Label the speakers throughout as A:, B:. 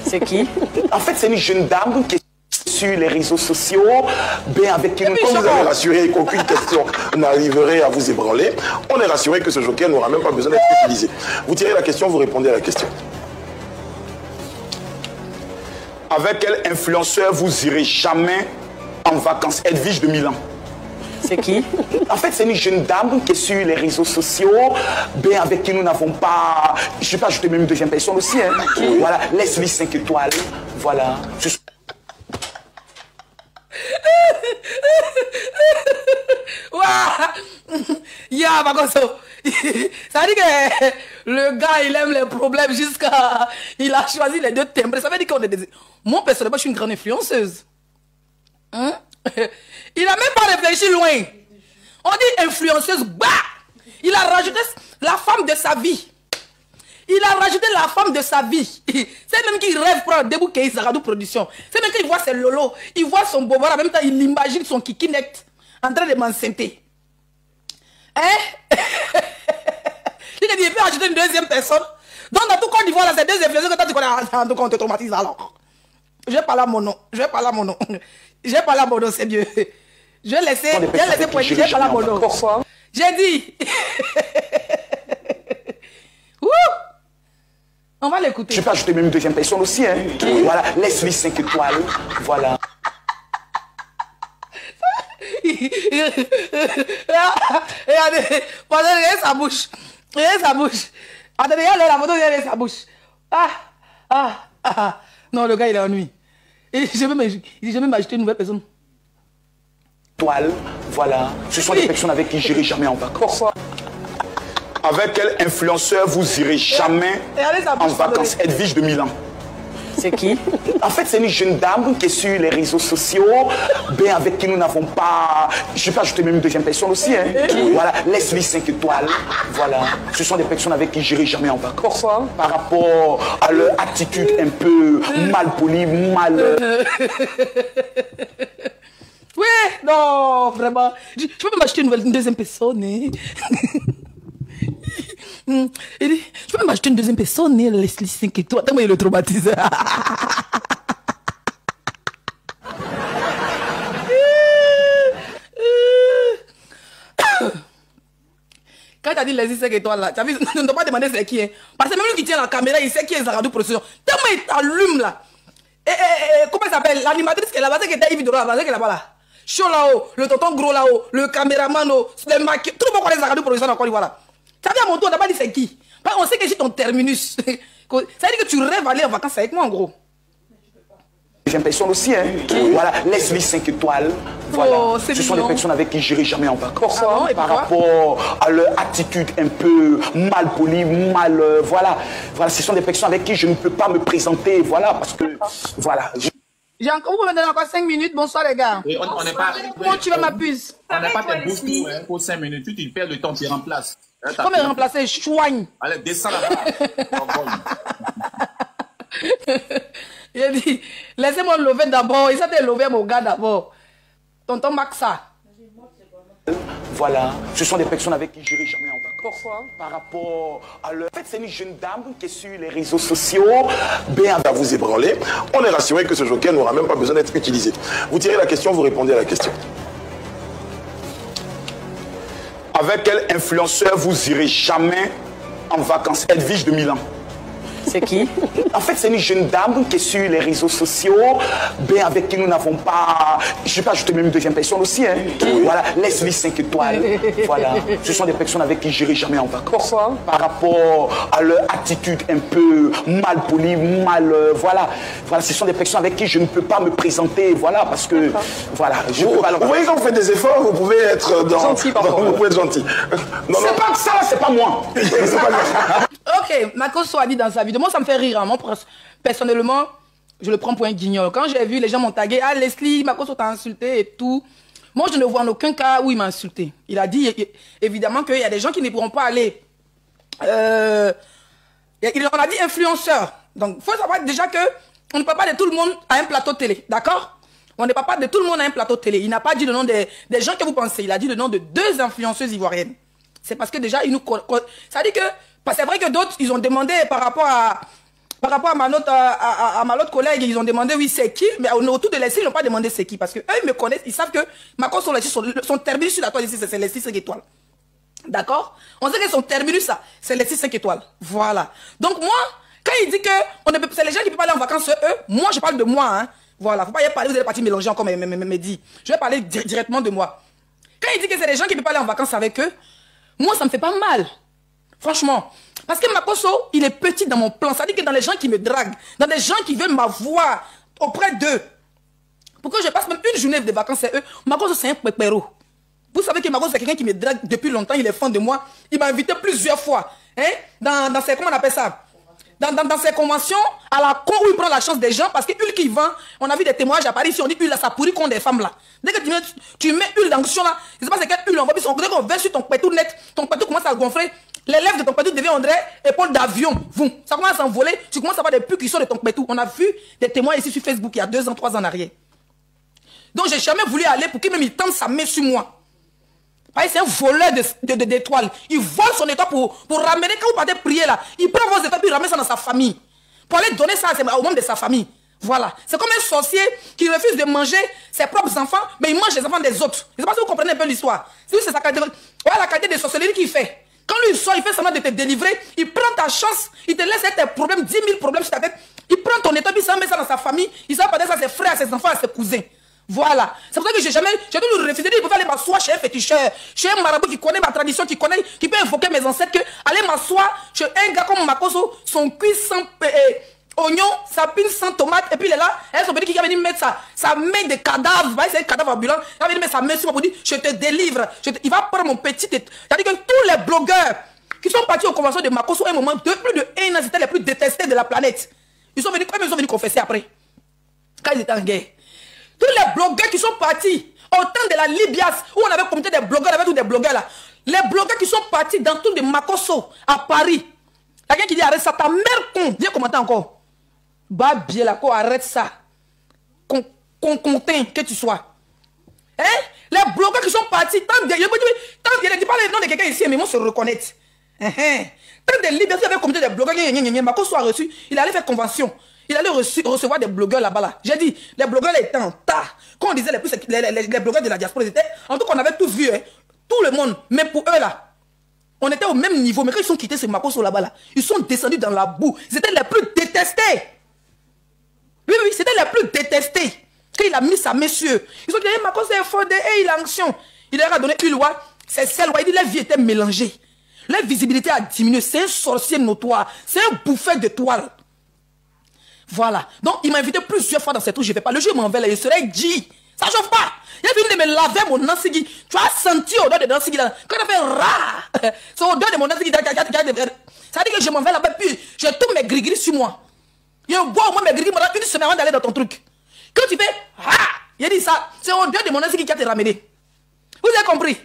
A: C'est qui?
B: En fait, c'est une jeune dame qui est sur les réseaux sociaux, avec qui nous...
C: Comme vous avez rassuré qu'aucune question n'arriverait à vous ébranler, on est rassuré que ce joker n'aura même pas besoin d'être utilisé. Vous tirez la question, vous répondez à la question. Avec quel influenceur vous irez jamais en vacances? Edwige de Milan.
A: C'est qui?
B: En fait, c'est une jeune dame qui est sur les réseaux sociaux, avec qui nous n'avons pas... Je ne sais pas ajouter même une deuxième personne aussi. Hein. Voilà, Leslie 5 étoiles. Voilà.
A: Ya, Bagoso. Ça veut dire que le gars, il aime les problèmes jusqu'à... Il a choisi les deux timbres. Ça veut dire qu'on est des... Moi, personnellement, je suis une grande influenceuse. Hein? Il n'a même pas réfléchi loin. On dit influenceuse, bah! Il a rajouté la femme de sa vie. Il a rajouté la femme de sa vie. C'est même qu'il rêve pour un début qu'il Zagadou Production. C'est même qu'il voit ses lolos. Il voit son bobo. En même temps, il imagine son kiki net en train de m'enceinter. Hein? Il peut ajouter une deuxième personne. Donc, dans tout Côte d'Ivoire, là, c'est deux influenceurs que toi, tu connais. En tout cas, on te traumatise alors. Je vais parler à mon nom. Je vais parler à mon nom. Je vais parler à mon nom, c'est mieux. Je vais laisser pointer. Je vais parler à mon nom.
C: Pourquoi?
A: J'ai dit. On va l'écouter.
B: Je peux ajouter même une deuxième personne aussi. Hein. Voilà, Leslie 5 étoiles. Voilà.
A: Regardez, regardez sa bouche. Regardez sa bouche. Attendez, regardez la photo, regardez sa bouche. Non, le gars, il est ennuyé. Et j'ai même ajouté une nouvelle personne.
B: Étoile, voilà. Ce sont des personnes avec qui je n'irai jamais en vacances.
A: Pourquoi?
C: Avec quel influenceur vous irez jamais en vacances? Edwige de Milan.
A: C'est qui?
B: En fait, c'est une jeune dame qui est sur les réseaux sociaux, avec qui nous n'avons pas... Je peux ajouter même une deuxième personne aussi. Hein. Voilà, Leslie 5 étoiles. Voilà. Ce sont des personnes avec qui je n'irai jamais en vacances.
A: Pourquoi?
B: Par rapport à leur attitude un peu mal polie, mal...
A: Oui, non, vraiment. Je peux même acheter une deuxième personne. Hein. Il dit, je peux même acheter une deuxième personne, Leslie 5 et toi. Tellement il le traumatise. Quand tu as dit Leslie 5 et toi là, tu as vu, ne dois pas demander c'est qui. Hein. Parce que même lui qui tient la caméra, il sait qui est Zagadou Production. Tellement il t'allume là. Comment il s'appelle? L'animatrice qui est là-bas, c'est qui était Yves Doro là-bas, c'est qui est là-bas là. Chaud là-haut, le tonton gros là-haut, le caméraman, le maquilleur. Tout le monde connaît Zagadou Production encore, voilà. Ça vient à mon tour, on n'a pas dit c'est qui. On sait que j'ai ton terminus. Ça veut dire que tu rêves aller en vacances avec moi en gros.
B: Deuxième personne aussi. Hein. Voilà, Leslie 5 étoiles. Voilà. Ce sont des personnes avec qui je n'irai jamais en vacances.
A: Pourquoi?
B: Par rapport à leur attitude un peu mal polie, mal... voilà. Voilà, ce sont des personnes avec qui je ne peux pas me présenter. Voilà, parce que... Voilà.
A: J'ai encore, vous me donnez encore 5 minutes. Bonsoir les gars.
D: Et on n'est pas...
A: Comment tu vas ma puce?
D: On n'a pas tes boosters hein, pour 5 minutes. Tu perds le temps, tu remplaces.
A: Comment me remplacer? Chouigne.
D: Allez, descends là-bas.
A: Il a dit, laissez-moi lever d'abord. Il s'est levé mon gars d'abord. Tonton Maxa.
B: Voilà, ce sont des personnes avec qui je n'irai jamais en vacances.
A: Pourquoi?
B: Par rapport à leur... En fait, c'est une jeune dame qui est sur les réseaux sociaux,
C: À vous ébranler, on est rassuré que ce joker n'aura même pas besoin d'être utilisé. Vous tirez la question, vous répondez à la question. Avec quel influenceur vous irez jamais en vacances? Edwige de Milan.
A: C'est qui?
B: En fait, c'est une jeune dame qui est sur les réseaux sociaux, avec qui nous n'avons pas... Je peux ajouter même une deuxième personne aussi. Hein. Voilà, Leslie 5 étoiles. Voilà. Ce sont des personnes avec qui je n'irai jamais en vacances.
A: Pourquoi?
B: Par rapport à leur attitude un peu mal polie, mal... voilà. Voilà, ce sont des personnes avec qui je ne peux pas me présenter. Voilà, parce que... Voilà.
C: Vous voyez, quand vous faites des efforts, vous pouvez être
A: gentil,
C: vous pouvez être gentil.
B: C'est pas ça, c'est pas moi.
A: Ok, Makoso a dit dans sa vidéo, moi ça me fait rire. Hein. Moi, personnellement, je le prends pour un guignol. Quand j'ai vu les gens m'ont tagué, ah Leslie, Makoso t'a insulté et tout. Moi, je ne vois en aucun cas où il m'a insulté. Il a dit évidemment qu'il y a des gens qui ne pourront pas aller. On a dit influenceur. Donc, il faut savoir déjà que on ne peut pas de tout le monde à un plateau télé. D'accord? On ne peut pas de tout le monde à un plateau télé. Il n'a pas dit le nom des gens que vous pensez. Il a dit le nom de 2 influenceuses ivoiriennes. C'est parce que déjà, il nous... Ça dit que... C'est vrai que d'autres, ils ont demandé par rapport à par rapport à ma autre collègue, ils ont demandé oui c'est qui, mais autour de l'essai, ils n'ont pas demandé c'est qui, parce que eux ils me connaissent, ils savent que Makosso son terminus sur la toile ici, c'est les 6 étoiles. D'accord? On sait que son terminus, ça, c'est les 6 étoiles. Voilà. Donc moi, quand il dit que c'est les gens qui ne peuvent pas aller en vacances, eux, moi je parle de moi. Hein. Voilà, faut pas y parler, vous allez partir mélanger encore me dit. Je vais parler directement de moi. Quand il dit que c'est les gens qui ne peuvent pas aller en vacances avec eux, moi ça me fait pas mal. Franchement. Parce que Makosso, il est petit dans mon plan. Ça dit que dans les gens qui me draguent, dans les gens qui veulent m'avoir auprès d'eux, pour que je passe même une journée de vacances avec eux, Makosso c'est un pépéro. Vous savez que Makosso c'est quelqu'un qui me drague depuis longtemps, il est fan de moi. Il m'a invité plusieurs fois. Hein? Dans ses, comment on appelle ça? Dans ses conventions, à la con où il prend la chance des gens, parce que huile qui vend, on a vu des témoignages à Paris, si on dit huile là, ça pourrit contre des femmes là. Dès que tu mets huile d'onction là, je sais pas c'est quelle huile, dès qu'on verse sur ton pétou net, ton pétou commence à gonfler, les lèvres de ton pétou deviennent, on dirait, épaules d'avion. Ça commence à s'envoler, tu commences à avoir des pus qui sortent de ton pétou. On a vu des témoins ici sur Facebook il y a 2 ans, 3 ans en arrière. Donc j'ai jamais voulu aller pour qu'il même il tente sa main sur moi. C'est un voleur d'étoiles. Il vole son étoile pour ramener, quand vous partez prier là, il prend vos étoiles et il ramène ça dans sa famille. Pour aller donner ça au membre de sa famille. Voilà. C'est comme un sorcier qui refuse de manger ses propres enfants, mais il mange les enfants des autres. Je ne sais pas si vous comprenez un peu l'histoire. C'est sa qualité. Voilà la qualité de sorcellerie qu'il fait. Quand lui il sort, il fait semblant de te délivrer, il prend ta chance, il te laisse tes problèmes, 10 000 problèmes sur ta tête, il prend ton étoile, il s'en met ça dans sa famille, il s'en met ça à ses frères, à ses enfants, à ses cousins. Voilà. C'est pour ça que j'ai toujours refusé. Il peut aller m'asseoir chez un féticheur, chez un marabout qui connaît ma tradition, qui peut invoquer mes ancêtres, que aller m'asseoir chez un gars comme Makosso, son cuit sans oignon, sa pile sans tomate, et puis il est là, elle se dit qu'il va venir mettre sa main de cadavre, c'est un cadavre ambulant, il va venir mettre sa main sur moi pour dire, je te délivre, il va prendre mon petit... C'est-à-dire que tous les blogueurs qui sont partis aux conventions de Makosso, à un moment, plus de 1 an, c'était les plus détestés de la planète. Ils sont venus confesser après, quand ils étaient en guerre. Tous les blogueurs qui sont partis au temps de la Libias, où on avait comité des blogueurs, avec tous des blogueurs là. Les blogueurs qui sont partis dans tout de Makosso, à Paris. Quelqu'un qui dit arrête ça, ta mère con. Viens commenter encore. Bah bien là, quoi, arrête ça. Content que tu sois. Hein? Les blogueurs qui sont partis, tant de... Je ne dis pas le nom de quelqu'un ici, mais moi se reconnaître. Tant de Libias, il y avait un comité des blogueurs, Makosso a reçu, il allait faire convention. Il allait recevoir des blogueurs là-bas. Là. J'ai dit, les blogueurs là étaient en tas. Quand on disait les blogueurs de la diaspora, en tout cas, on avait tous vu, hein, tout le monde. Mais pour eux là, on était au même niveau. Mais quand ils sont quittés ce Makosso là-bas, là, ils sont descendus dans la boue. Ils étaient les plus détestés. Oui, c'était les plus détestés. Quand il a mis sa main sur eux, ils ont dit, hey, Makosso est fort, il a l'action. Il leur a donné une loi, c'est celle, il dit, la vie était mélangée. La visibilité a diminué. C'est un sorcier notoire. C'est un bouffeur de toile. Voilà. Donc, il m'a invité plusieurs fois dans ces trucs. Je ne fais pas. Le jour où il m'envelle, il serait dit. Ça ne chauffe pas. Il a fini de me laver mon Nansigi. Tu as senti l'odeur de Nansigi là. Quand il a fait rah, c'est l'odeur de mon Nansigi. Ça veut dire que je m'en vais là-bas. Puis, j'ai tous mes gris-gris sur moi. Je bois au moins mes gris-gris pendant une semaine avant d'aller dans ton truc. Quand tu fais ah, il a dit ça. C'est l'odeur de mon Nansigi qui a te ramené. Vous avez compris?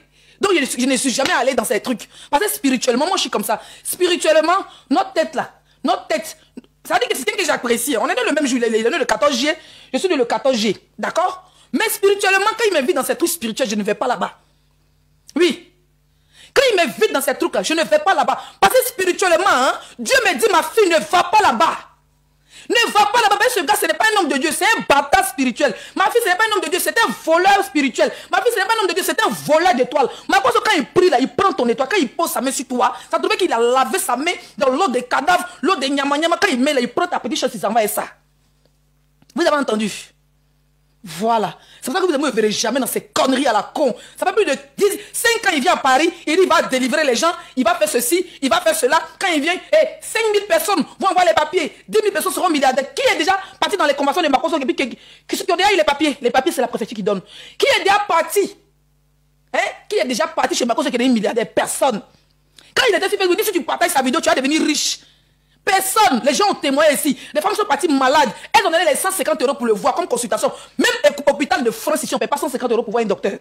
A: Donc, je ne suis jamais allé dans ces trucs. Parce que spirituellement, moi, je suis comme ça. Spirituellement, notre tête là, notre tête. Ça veut dire que c'est quelqu'un que j'apprécie. On est dans le même jour, il est né le 14 juillet, je suis né le 14 juillet. D'accord? Mais spirituellement, quand il m'invite dans ces trucs spirituels, je ne vais pas là-bas. Oui. Quand il m'invite dans ces trucs-là, je ne vais pas là-bas. Parce que spirituellement, hein, Dieu me dit, ma fille, ne va pas là-bas. Ne va pas là-bas. Ce gars, ce n'est pas un homme de Dieu, c'est un bâtard spirituel. Ma fille, ce n'est pas un homme de Dieu, c'est un voleur spirituel. Ma fille, ce n'est pas un homme de Dieu, c'est un voleur d'étoiles. Makosso, quand il prie là, il prend ton étoile. Quand il pose sa main sur toi, ça trouvait qu'il a lavé sa main dans l'eau des cadavres, l'eau des nyama-nyama. Quand il met là, il prend ta petite chose, il s'en va et ça. Vous avez entendu? Voilà. C'est pour ça que vous ne me verrez jamais dans ces conneries à la con. Ça fait plus de 5 ans, il vient à Paris, il va délivrer les gens, il va faire ceci, il va faire cela. Quand il vient, 5 000 personnes vont avoir les papiers, 10 000 personnes seront milliardaires. Qui est déjà parti dans les conventions de Makosso qui ont déjà eu les papiers? Les papiers, c'est la préfecture qui donne. Qui est déjà parti? Qui est déjà parti chez Makosso qui est devenu milliardaire? Personne. Quand il était sur Facebook, si tu partages sa vidéo, tu vas devenir riche. Personne. Les gens ont témoigné ici. Les femmes sont parties malades. Elles ont donné les 150 € pour le voir comme consultation. Même hôpital de France, ici, on ne paie pas 150 € pour voir un docteur.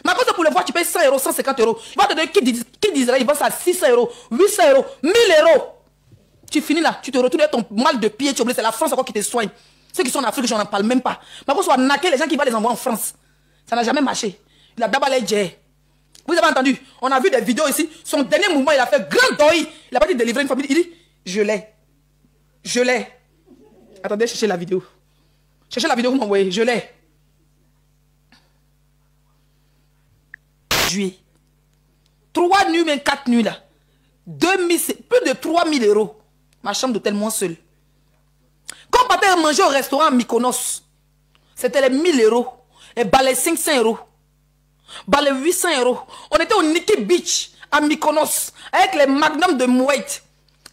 A: Makosso, pour le voir, tu payes 100 €, 150 €. Il va te donner qui dirait, il vend ça à 600 €, 800 €, 1000 €. Tu finis là, tu te retournes avec ton mal de pied, tu oublies, c'est la France encore qui te soigne. Ceux qui sont en Afrique, je n'en parle même pas. Makosso a naqué les gens qui vont les envoyer en France. Ça n'a jamais marché. Il a d'abord les djés. Vous avez entendu? On a vu des vidéos ici. Son dernier mouvement, il a fait grand deuil. Il n'a pas dit délivrer une famille. Il dit, je l'ai. Je l'ai. Attendez, cherchez la vidéo. Cherchez la vidéo que vous m'envoyez. Je l'ai. Juillet. 3 nuits, même 4 nuits là. 2000, plus de 3000 €. Ma chambre d'hôtel, moi seul. Quand on partait manger au restaurant à Mykonos, c'était les 1000 €. Et bah les 500 €. Bah les 800 €. On était au Nikki Beach à Mykonos avec les magnums de Mouette.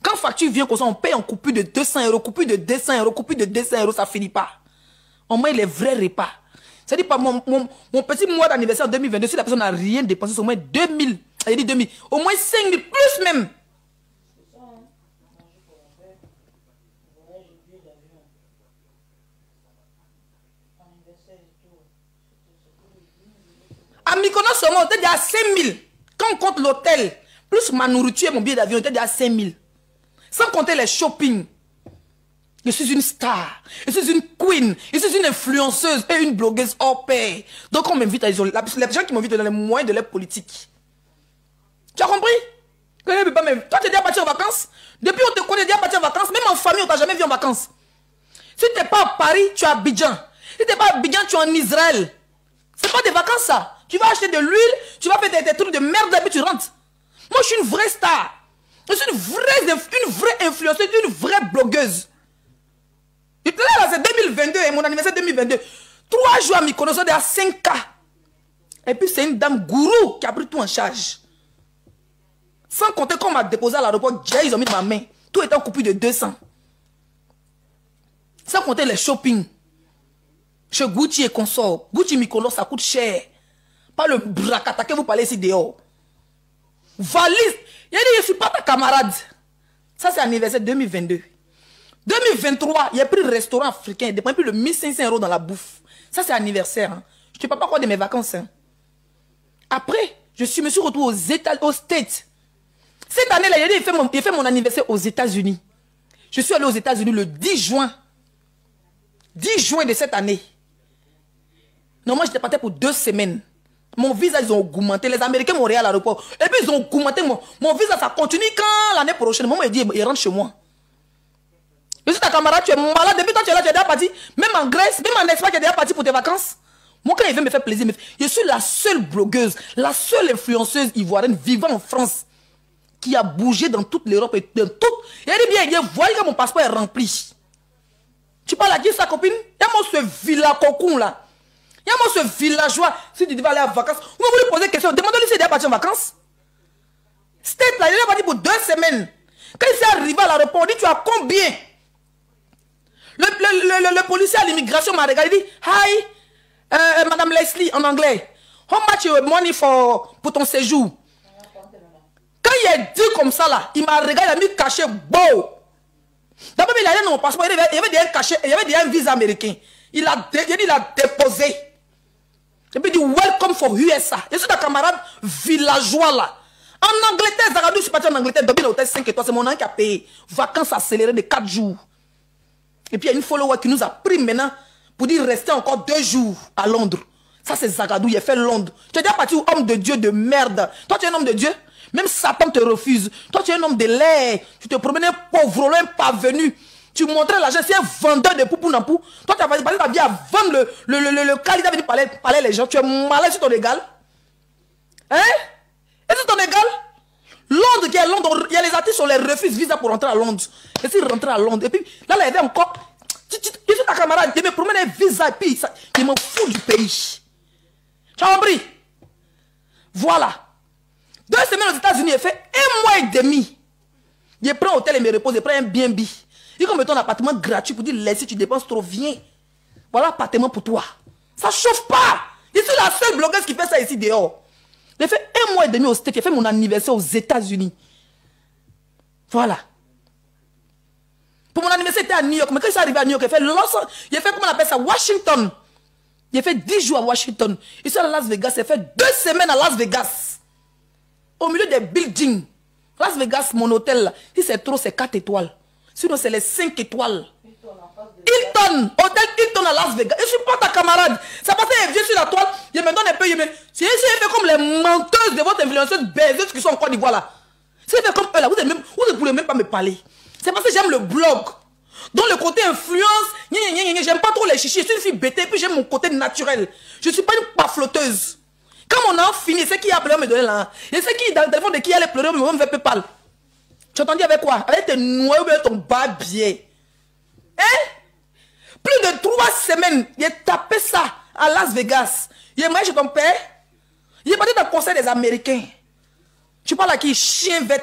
A: Quand facture vient comme ça, on paye en coupure de 200 €, coupure de 200 €, coupure de 200 €, ça finit pas. On mange les vrais repas. C'est-à-dire, mon petit mois d'anniversaire en 2022, si la personne n'a rien dépensé, c'est au moins 2000. Elle dit 2000. Au moins 5000, plus même. À Mykonos seulement, on était déjà à 5000. Quand on compte l'hôtel, plus ma nourriture et mon billet d'avion, on était déjà à 5000. Sans compter les shopping. Je suis une star. Je suis une queen. Je suis une influenceuse et une blogueuse hors pair. Donc on m'invite à isoler. Les gens qui m'invitent dans les moyens de leur politique. Tu as compris? Toi, tu es déjà parti en vacances? Depuis on te connaît déjà parti en vacances. Même en famille, on t'a jamais vu en vacances. Si tu n'es pas à Paris, tu es à Abidjan. Si tu n'es pas à Abidjan, tu es en Israël. C'est pas des vacances ça. Tu vas acheter de l'huile, tu vas faire des trucs de merde et puis tu rentres. Moi, je suis une vraie star. Je suis une vraie influenceuse, une vraie blogueuse. Et là, c'est 2022, et mon anniversaire 2022. 3 jours à Mykonos, on est à 5K. Et puis, c'est une dame gourou qui a pris tout en charge. Sans compter qu'on m'a déposé à l'aéroport, ils ont mis dans ma main. Tout était en coupure de 200. Sans compter les shopping. Chez Gucci et consorts. Gucci Mykonos, ça coûte cher. Pas le bracata que vous parlez ici dehors. Valise. Il a dit, je ne suis pas ta camarade. Ça, c'est anniversaire 2022. 2023, il a pris le restaurant africain. Il a dépensé plus de 1500 € dans la bouffe. Ça, c'est anniversaire. Hein. Je ne te parle pas quoi de mes vacances. Hein. Après, me suis retrouvé aux States. Cette année-là, il a dit, il fait mon anniversaire aux États-Unis. Je suis allé aux États-Unis le 10 juin. 10 juin de cette année. Normalement, j'étais parti pour 2 semaines. Mon visa, ils ont augmenté. Les Américains m'ont réa à l'aéroport. Et puis, ils ont augmenté mon visa. Ça continue quand l'année prochaine. Maman m'a dit, il rentre chez moi. Je suis ta camarade, tu es malade. Depuis toi, tu es là, tu es déjà parti. Même en Grèce, même en Espagne, tu es déjà parti pour tes vacances. Moi, quand il veut me faire plaisir, je suis la seule blogueuse, la seule influenceuse ivoirienne vivant en France qui a bougé dans toute l'Europe et dans tout. Il a dit bien, il voyez que mon passeport est rempli. Tu parles à qui, sa copine? Il y a moi ce villa cocon là. Il y a moi ce villageois. Si tu devais aller en vacances, vous voulez poser une question. Demandez-lui s'il est déjà parti en vacances. State là, il est parti pour 2 semaines. Quand il s'est arrivé à l'aéroport, on dit tu as combien? Le policier à l'immigration m'a regardé, il dit hi, Madame Leslie en anglais. How much you money pour ton séjour? Quand il a dit comme ça là, il m'a regardé, il a mis cachet beau. D'abord, il a dit dans mon passeport, il y avait déjà un cachet, il y avait déjà un visa américain. Il a déposé. Et puis il dit welcome for USA. Je suis ta camarade villageois là. En Angleterre, Zagadou, je suis parti en Angleterre, dans l'hôtel 5 étoiles, c'est mon nom qui a payé. Vacances accélérées de 4 jours. Et puis il y a une follower qui nous a pris maintenant pour dire rester encore 2 jours à Londres. Ça c'est Zagadou, il a fait Londres. Tu es déjà parti où homme de Dieu de merde. Toi tu es un homme de Dieu. Même Satan te refuse. Toi tu es un homme de l'air. Tu te promenais pauvre, un parvenu. Tu montrais l'argent, c'est un vendeur de poupou nampou. Toi, tu as passé ta vie à vendre le candidat venu parler les gens. Tu es malade sur ton égal. Hein? Et sur ton égal? Londres, qui est Londres, il y a les artistes, on les refuse visa pour rentrer à Londres. Et s'ils rentrent à Londres, et puis là, il y avait encore. Je suis ta camarade, il me promène un visa, et puis il me fout du pays. Tu as compris? Voilà. 2 semaines aux États-Unis, il fait 1 mois et demi. Il prend un hôtel et me repose, il prend un BNB. Il comme ton appartement gratuit pour dire laisse, tu dépenses trop, viens. Voilà l'appartement pour toi. Ça chauffe pas. Je suis la seule blogueuse qui fait ça ici dehors. J'ai fait 1 mois et demi au States, j'ai fait mon anniversaire aux États-Unis. Voilà. Pour mon anniversaire, c'était à New York. Mais quand je suis arrivé à New York, j'ai fait comment on appelle ça, Washington. J'ai fait 10 jours à Washington. Je suis à Las Vegas, j'ai fait 2 semaines à Las Vegas. Au milieu des buildings. Las Vegas, mon hôtel, là, si c'est trop, c'est 4 étoiles. Sinon, c'est les 5 étoiles. Hilton, hôtel Hilton à Las Vegas. Je ne suis pas ta camarade. Ça passe, je suis la toile, je me donne un peu. Si je fais comme les menteuses de votre influenceuse baiseuses qui sont en Côte d'Ivoire là. Si je fais comme eux là, vous ne pouvez même pas me parler. C'est parce que j'aime le blog. Dans le côté influence, j'aime pas trop les chichis. Je suis une fille bêtée, puis j'aime mon côté naturel. Je suis pas une pafloteuse. Quand on a fini, c'est qui a pleuré me donner là. Et c'est qui dans le téléphone de qui allait pleurer, me fait PayPal. Tu as entendu avec quoi? Avec tes noyaux ou bien ton barbier. Hein? Plus de 3 semaines, il a tapé ça à Las Vegas. Il est marié chez ton père. Il est parti dans le conseil des Américains. Tu parles à qui? Chien vert.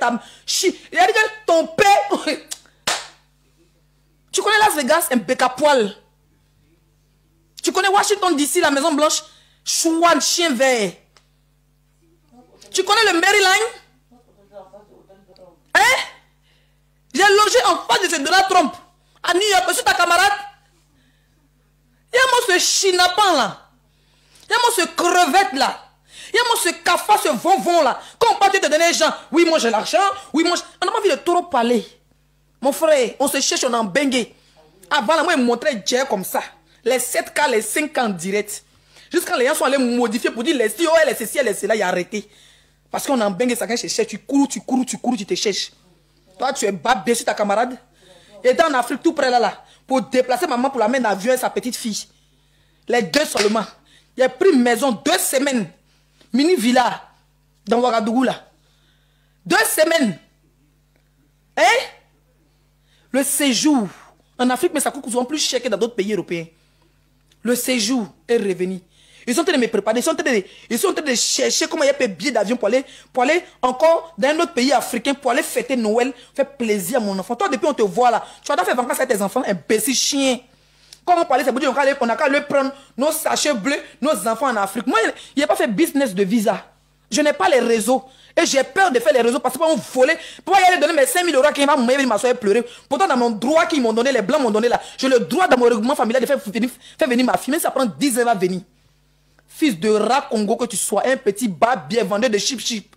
A: Il a dit que ton père... Tu connais Las Vegas, un bec à poil. Tu connais Washington DC, la Maison Blanche, Chouan, chien vert. Tu connais le Maryland? Hein? J'ai logé en face de ce Donald Trump à New York. C'est ta camarade? Il y a moi ce chinapan là. Il y a moi ce crevette là. Il y a moi ce cafard, ce von là. Quand on parle de donner les gens, oui, moi j'ai l'argent, oui, moi. On n'a pas envie de trop parler. Mon frère, on se cherche, on en bengue. Avant, là, moi, il me montrait Dieu comme ça. Les 7K, les 5 ans direct. Jusqu'à les gens sont allés modifier pour dire les si, oh, les ceci, les cela, il a arrêté. Parce qu'on en bengue, ça quand je cherche, tu cours, tu te cherches. Toi, tu es babé sur ta camarade. Et dans en Afrique, tout près là, pour déplacer maman pour la mettre en avion et sa petite fille. Les 2 seulement. Il a pris une maison 2 semaines. Mini villa. Dans Ouagadougou là. 2 semaines. Hein? Le séjour en Afrique, mais ça coûte souvent plus cher que dans d'autres pays européens. Le séjour est revenu. Ils sont en train de me préparer. Ils sont en train de chercher comment il y a des billets d'avion pour aller encore dans un autre pays africain, pour aller fêter Noël, faire plaisir à mon enfant. Toi, depuis on te voit là, tu vas faire vacances avec tes enfants, imbécile chien. Quand on parlait, c'est pour dire qu'on a qu'à le prendre nos sachets bleus, nos enfants en Afrique. Moi, il n'a pas fait business de visa. Je n'ai pas les réseaux. Et j'ai peur de faire les réseaux parce qu'ils vont voler. Pour y aller donner mes 5 000 euros qui vont m'asseoir et pleurer. Pourtant, dans mon droit qu'ils m'ont donné, les blancs m'ont donné là, j'ai le droit dans mon règlement familial de faire venir ma fille. Mais ça prend 10 ans, elle va venir. Fils de rat Congo que tu sois, un petit bas bien vendeur de chip.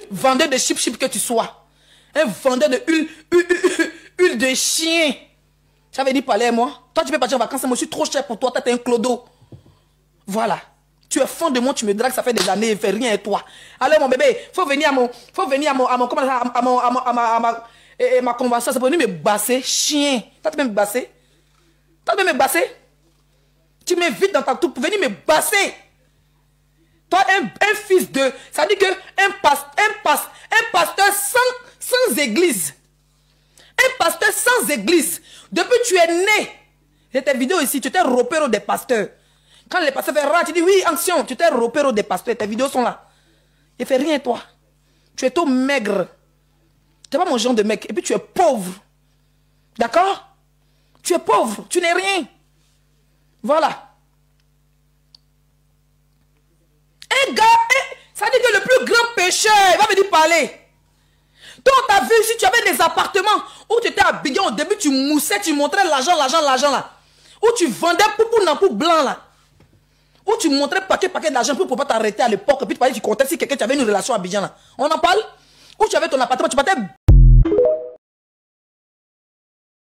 A: Vendeur de chip que tu sois. Un vendeur de huile de chien. Ça veut dire parler à moi. Toi, tu peux partir en vacances, moi je suis trop cher pour toi, t'es un clodo. Voilà. Tu es fond de moi, tu me dragues, ça fait des années, il fait rien et toi. Alors mon bébé, faut venir à ma convention, c'est pour venir me basser, chien. Toi, tu peux me basser? Tu m'invites dans ta tour pour venir me basser. Toi, un fils de... Ça veut dire que un pasteur sans église. Un pasteur sans église. Depuis que tu es né, j'ai tes vidéos ici, tu t'es repéré des pasteurs. Quand les pasteurs font rare, tu dis oui, ancien, tu t'es repéré des pasteurs, tes vidéos sont là. Il ne fait rien toi. Tu es trop maigre. Tu n'es pas mon genre de mec. Et puis tu es pauvre. D'accord? Tu es pauvre, tu n'es rien. Voilà. Un gars, ça dit que le plus grand pécheur, il va venir parler. Toi, on t'a vu, si tu avais des appartements où tu étais habillé, au début, tu moussais, tu montrais l'argent là. Où tu vendais pour blanc là. Où tu montrais paquet d'argent pour ne pas t'arrêter à l'époque. Et puis tu comptais si quelqu'un tu avais une relation à Abidjan là. On en parle? Où tu avais ton appartement, tu partais